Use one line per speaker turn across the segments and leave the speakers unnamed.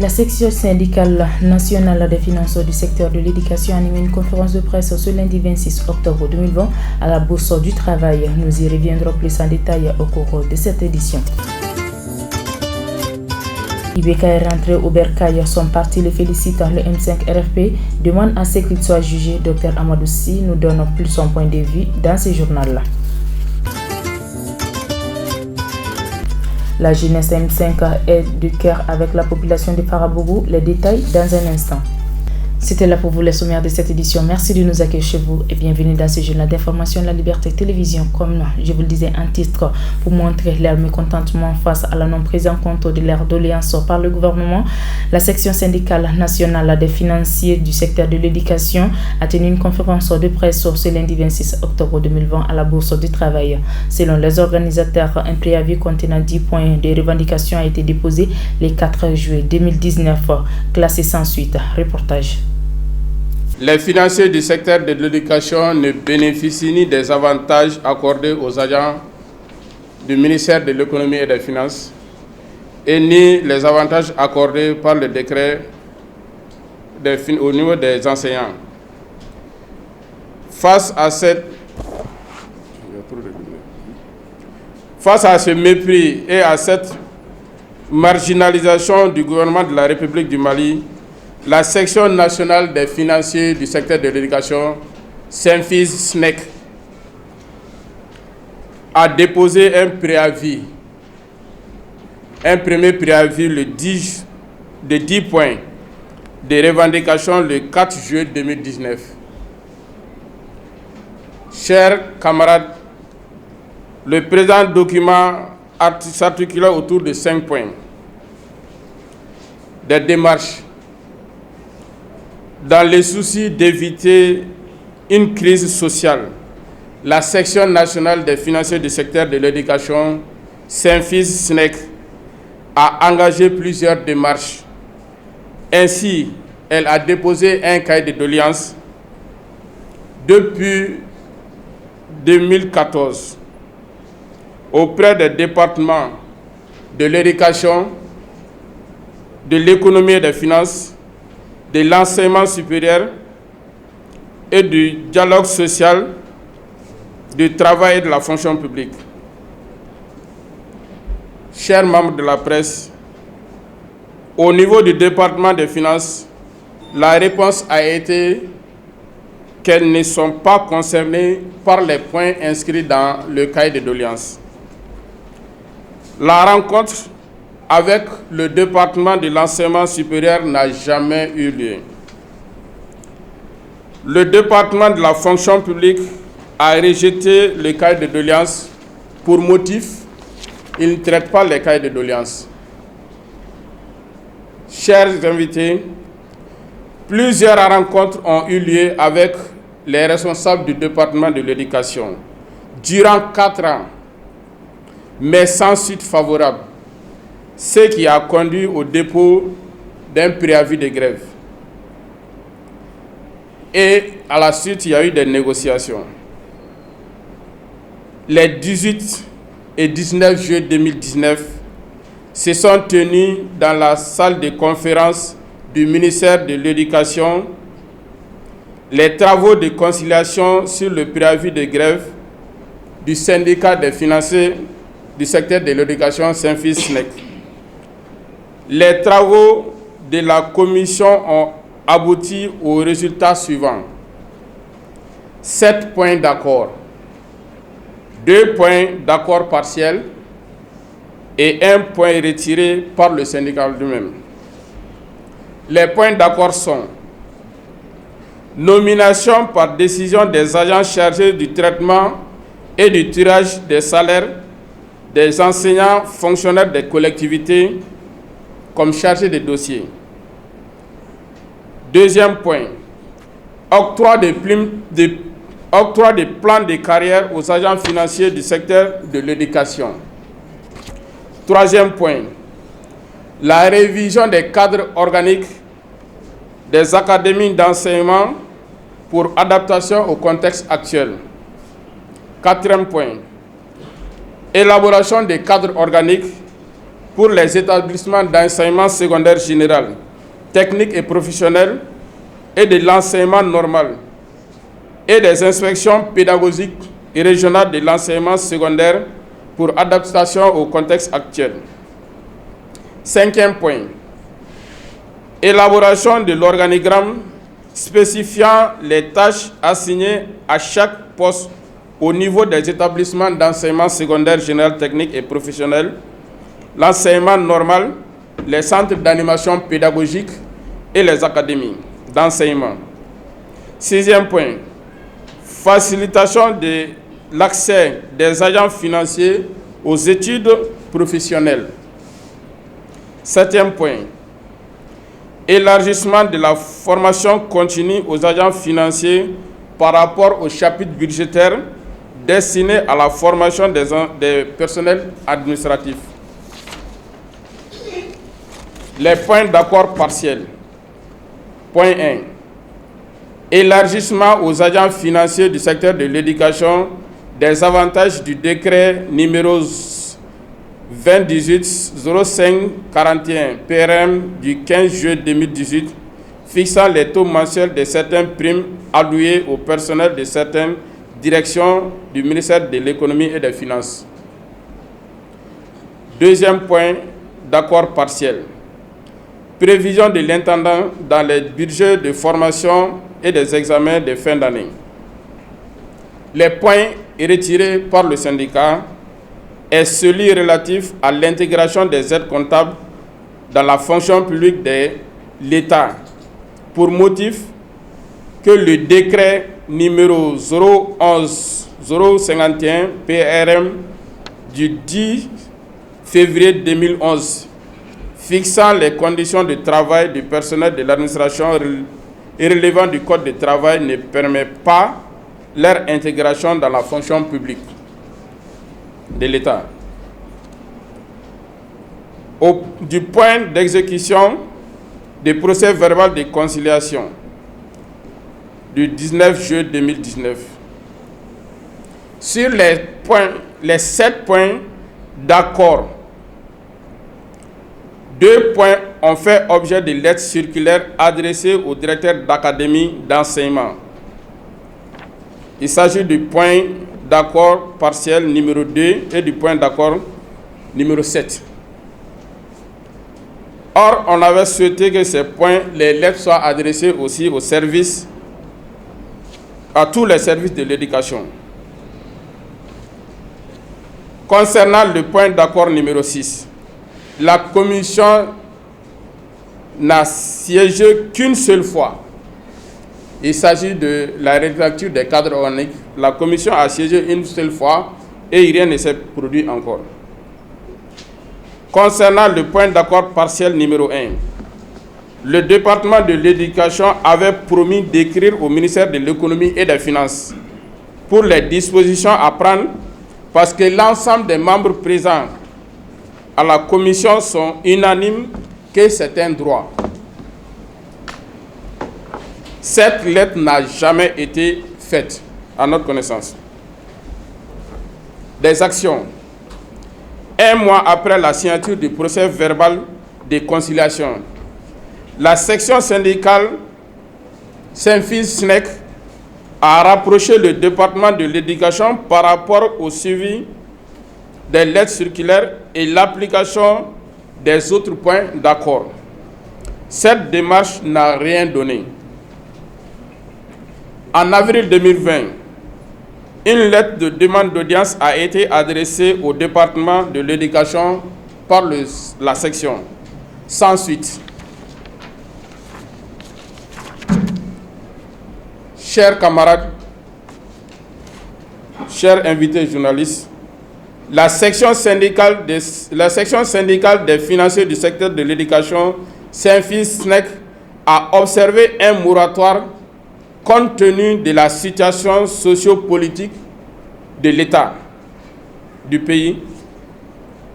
La section syndicale nationale des finances du secteur de l'éducation a animé une conférence de presse ce lundi 26 octobre 2020 à la Bourse du Travail. Nous y reviendrons plus en détail au cours de cette édition. IBK est rentré au bercail, son parti le félicite. Le M5 RFP demande à ce qu'il soit jugé. Dr Amadou Sy nous donne plus son point de vue dans ce journal-là. La jeunesse M5 est de cœur avec la population de Farabougou. Les détails dans un instant. C'était là pour vous les sommaires de cette édition. Merci de nous accueillir chez vous et bienvenue dans ce journal d'information de la Liberté Télévision. Comme je vous le disais en titre, pour montrer leur mécontentement face à la non-prise en compte de leur doléance par le gouvernement, la section syndicale nationale des financiers du secteur de l'éducation a tenu une conférence de presse ce lundi 26 octobre 2020 à la Bourse du Travail. Selon les organisateurs, un préavis contenant 10 points de revendication a été déposé le 4 juillet 2019, classé sans suite. Reportage.
Les financiers du secteur de l'éducation ne bénéficient ni des avantages accordés aux agents du ministère de l'économie et des finances et ni les avantages accordés par le décret au niveau des enseignants. Face à ce mépris et à cette marginalisation du gouvernement de la République du Mali, la section nationale des financiers du secteur de l'éducation, SYNFIS-SNEC, a déposé un préavis, un premier préavis de 10 points de revendication le 4 juillet 2019. Chers camarades, le présent document s'articule autour de 5 points. Des démarches dans le souci d'éviter une crise sociale. La section nationale des financiers du secteur de l'éducation, SYNFIS-SNEC, a engagé plusieurs démarches. Ainsi, elle a déposé un cahier de doléances depuis 2014 auprès des départements de l'éducation, de l'économie et des finances, de l'enseignement supérieur et du dialogue social, du travail et de la fonction publique. Chers membres de la presse, au niveau du département des finances, la réponse a été qu'elles ne sont pas concernées par les points inscrits dans le cahier de doléances. La rencontre avec le département de l'enseignement supérieur n'a jamais eu lieu. Le département de la fonction publique a rejeté le cahier de doléances pour motif il ne traite pas les cahiers de doléances. Chers invités, plusieurs rencontres ont eu lieu avec les responsables du département de l'éducation durant 4 ans, mais sans suite favorable, ce qui a conduit au dépôt d'un préavis de grève. Et à la suite, il y a eu des négociations. Les 18 et 19 juillet 2019 se sont tenus dans la salle de conférence du ministère de l'Éducation les travaux de conciliation sur le préavis de grève du syndicat des financiers du secteur de l'éducation SYNFIS-SNEC. Les travaux de la commission ont abouti aux résultats suivants. 7 points d'accord, 2 points d'accord partiel et 1 point retiré par le syndicat lui-même. Les points d'accord sont: nomination par décision des agents chargés du traitement et du tirage des salaires des enseignants fonctionnaires des collectivités comme chargés des dossiers. Deuxième point, octroi des plans de carrière aux agents financiers du secteur de l'éducation. Troisième point, la révision des cadres organiques des académies d'enseignement pour adaptation au contexte actuel. Quatrième point, élaboration des cadres organiques pour les établissements d'enseignement secondaire général, technique et professionnel et de l'enseignement normal et des inspections pédagogiques et régionales de l'enseignement secondaire pour adaptation au contexte actuel. 5e point, élaboration de l'organigramme spécifiant les tâches assignées à chaque poste au niveau des établissements d'enseignement secondaire général, technique et professionnel, l'enseignement normal, les centres d'animation pédagogique et les académies d'enseignement. 6e point, facilitation de l'accès des agents financiers aux études professionnelles. 7e point, élargissement de la formation continue aux agents financiers par rapport au chapitre budgétaire destiné à la formation des personnels administratifs. Les points d'accord partiels. Point 1. Élargissement aux agents financiers du secteur de l'éducation des avantages du décret numéro 2018-05-41 PRM du 15 juillet 2018 fixant les taux mensuels de certaines primes allouées au personnel de certaines directions du ministère de l'économie et des finances. Deuxième point d'accord partiel. Prévision de l'intendant dans les budgets de formation et des examens de fin d'année. Les points retirés par le syndicat est celui relatif à l'intégration des aides comptables dans la fonction publique de l'État pour motif que le décret numéro 011-051 PRM du 10 février 2011 fixant les conditions de travail du personnel de l'administration et relevant du Code du travail ne permet pas leur intégration dans la fonction publique de l'État. Du point d'exécution des procès verbal de conciliation du 19 juillet 2019. Sur les 7 points d'accord, 2 points ont fait objet de lettres circulaires adressées au directeur d'académie d'enseignement. Il s'agit du point d'accord partiel numéro 2 et du point d'accord numéro 7. Or, on avait souhaité que ces points, les lettres soient adressées aussi aux services, à tous les services de l'éducation. Concernant le point d'accord numéro 6, la commission n'a siégé qu'une seule fois. Il s'agit de la rédaction des cadres organiques. La commission a siégé une seule fois et rien ne s'est produit encore. Concernant le point d'accord partiel numéro 1, le département de l'éducation avait promis d'écrire au ministère de l'économie et des finances pour les dispositions à prendre parce que l'ensemble des membres présents à la commission sont unanimes que c'est un droit. Cette lettre n'a jamais été faite, à notre connaissance. Des actions. 1 mois après la signature du procès verbal de conciliation, la section syndicale Saint-Fils-SNEC a rapproché le département de l'éducation par rapport au suivi des lettres circulaires et l'application des autres points d'accord. Cette démarche n'a rien donné. En avril 2020, une lettre de demande d'audience a été adressée au département de l'éducation par la section, sans suite. Chers camarades, chers invités journalistes, la section syndicale des financiers du secteur de l'éducation, Saint-Fils-SNEC, a observé un moratoire compte tenu de la situation socio-politique de l'État du pays.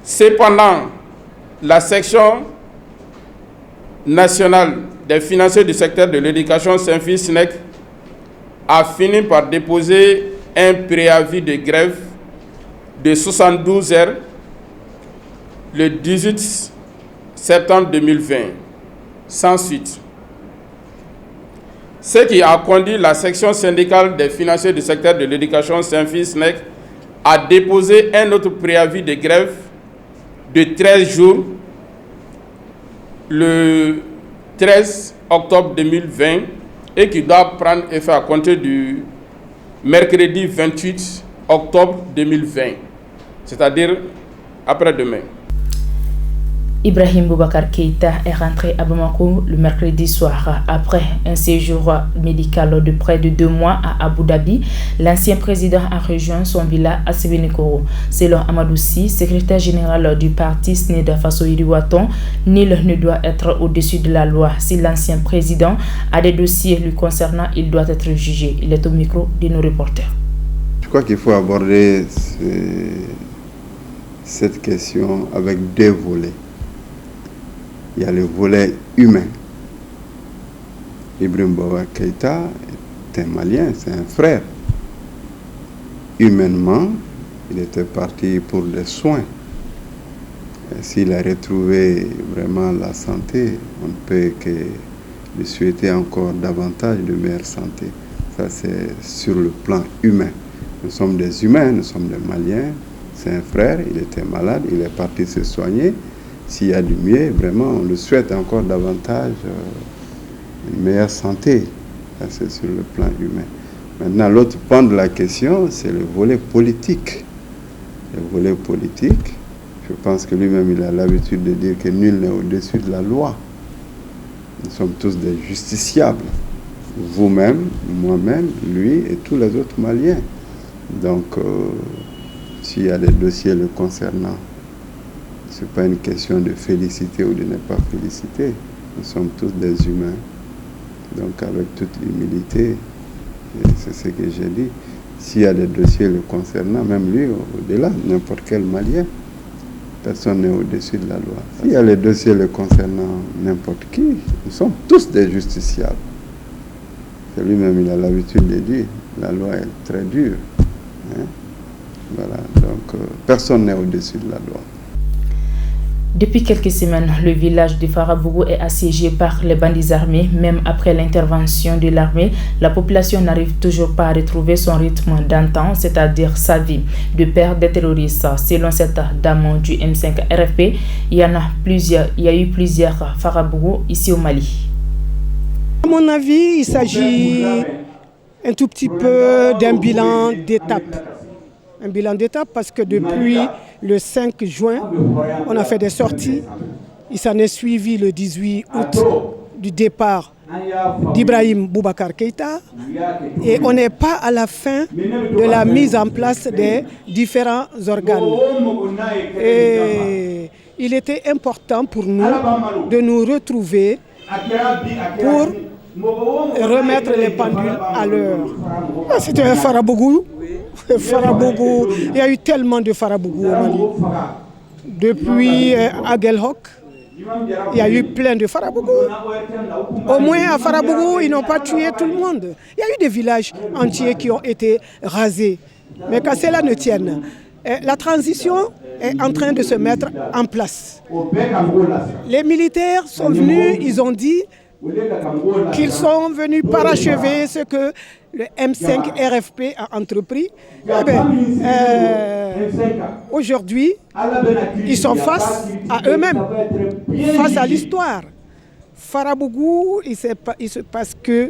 Cependant, la section nationale des financiers du secteur de l'éducation, Saint-Fils-SNEC, a fini par déposer un préavis de grève de 72 heures le 18 septembre 2020, sans suite. Ce qui a conduit la section syndicale des financiers du secteur de l'éducation Saint-Fils-NEC à déposer un autre préavis de grève de 13 jours le 13 octobre 2020 et qui doit prendre effet à compter du mercredi 28 octobre 2020, c'est-à-dire après-demain.
Ibrahim Boubacar Keïta est rentré à Bamako le mercredi soir. Après un séjour médical de près de 2 mois à Abu Dhabi, l'ancien président a rejoint son villa à Sévénikoro. Selon Amadou Sy, secrétaire général du parti SNED Fassoïri Ouatton, nul ne doit être au-dessus de la loi. Si l'ancien président a des dossiers lui concernant, il doit être jugé. Il est au micro de nos reporters.
Je crois qu'il faut aborder cette question avec 2 volets. Il y a le volet humain. Ibrahim Boubacar Keïta est un Malien, c'est un frère. Humainement, il était parti pour des soins. Et s'il a retrouvé vraiment la santé, on ne peut que lui souhaiter encore davantage de meilleure santé. Ça, c'est sur le plan humain. Nous sommes des humains, nous sommes des Maliens. C'est un frère, il était malade, il est parti se soigner. S'il y a du mieux, vraiment, on le souhaite encore davantage une meilleure santé. Ça, c'est sur le plan humain. Maintenant, l'autre point de la question, c'est le volet politique. Le volet politique, je pense que lui-même, il a l'habitude de dire que nul n'est au-dessus de la loi. Nous sommes tous des justiciables. Vous-même, moi-même, lui et tous les autres Maliens. Donc, s'il y a des dossiers le concernant, ce n'est pas une question de féliciter ou de ne pas féliciter. Nous sommes tous des humains. Donc avec toute humilité, c'est ce que j'ai dit. S'il y a des dossiers le concernant, même lui, au-delà, n'importe quel Malien, personne n'est au-dessus de la loi. S'il y a les dossiers le concernant n'importe qui, nous sommes tous des justiciables. C'est lui-même, il a l'habitude de dire, la loi est très dure. Hein? Voilà, donc personne n'est au-dessus de la loi.
Depuis quelques semaines, le village de Farabougou est assiégé par les bandits armés. Même après l'intervention de l'armée, la population n'arrive toujours pas à retrouver son rythme d'antan, c'est-à-dire sa vie, de peur des terroristes. Selon cette dame du M5 RFP, il y a eu plusieurs Farabougou ici au Mali.
À mon avis, il s'agit un tout petit peu d'un bilan d'étape. Un bilan d'étape parce que depuis le 5 juin, on a fait des sorties. Il s'en est suivi le 18 août du départ d'Ibrahim Boubacar Keïta. Et on n'est pas à la fin de la mise en place des différents organes. Et il était important pour nous de nous retrouver pour remettre les pendules à l'heure. C'était un Farabougou. Farabougou, il y a eu tellement de Farabougou au Mali. Depuis Aguelhok, il y a eu plein de Farabougou. Au moins à Farabougou, ils n'ont pas tué tout le monde. Il y a eu des villages entiers qui ont été rasés. Mais qu'à cela ne tienne, la transition est en train de se mettre en place. Les militaires sont venus, ils ont dit qu'ils sont venus parachever ce que le M5 RFP a entrepris. Aujourd'hui, ils sont face à eux-mêmes, face à l'histoire. Farabougou, il se passe que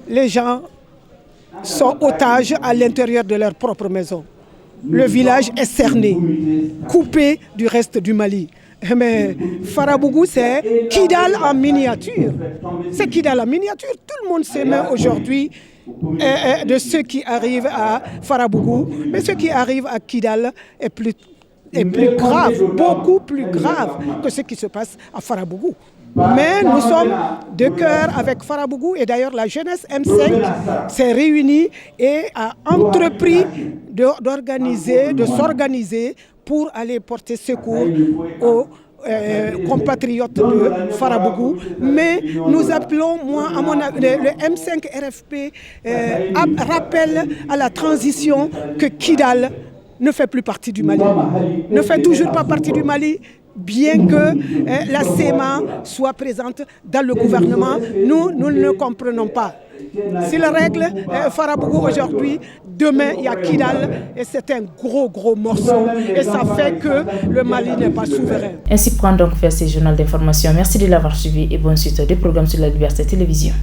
les gens sont otages à l'intérieur de leur propre maison. Le village est cerné, coupé du reste du Mali. Mais Farabougou, c'est Kidal en miniature. C'est Kidal en miniature. Tout le monde s'émeut aujourd'hui de ce qui arrive à Farabougou. Mais ce qui arrive à Kidal est plus grave, beaucoup plus grave que ce qui se passe à Farabougou. Mais nous sommes de cœur avec Farabougou et d'ailleurs la jeunesse M5 s'est réunie et a entrepris de s'organiser pour aller porter secours aux compatriotes de Farabougou. Mais nous appelons, le M5 RFP rappelle à la transition que Kidal ne fait plus partie du Mali, ne fait toujours pas partie du Mali. bien que la CEMA soit présente dans le gouvernement. Nous ne comprenons pas. S'il règle Farabougou aujourd'hui, demain il y a Kidal et c'est un gros morceau et ça fait que le Mali n'est pas souverain.
Ainsi prend donc vers ce journal d'information. Merci de l'avoir suivi et bonne suite des programmes sur la Liberté Télévision.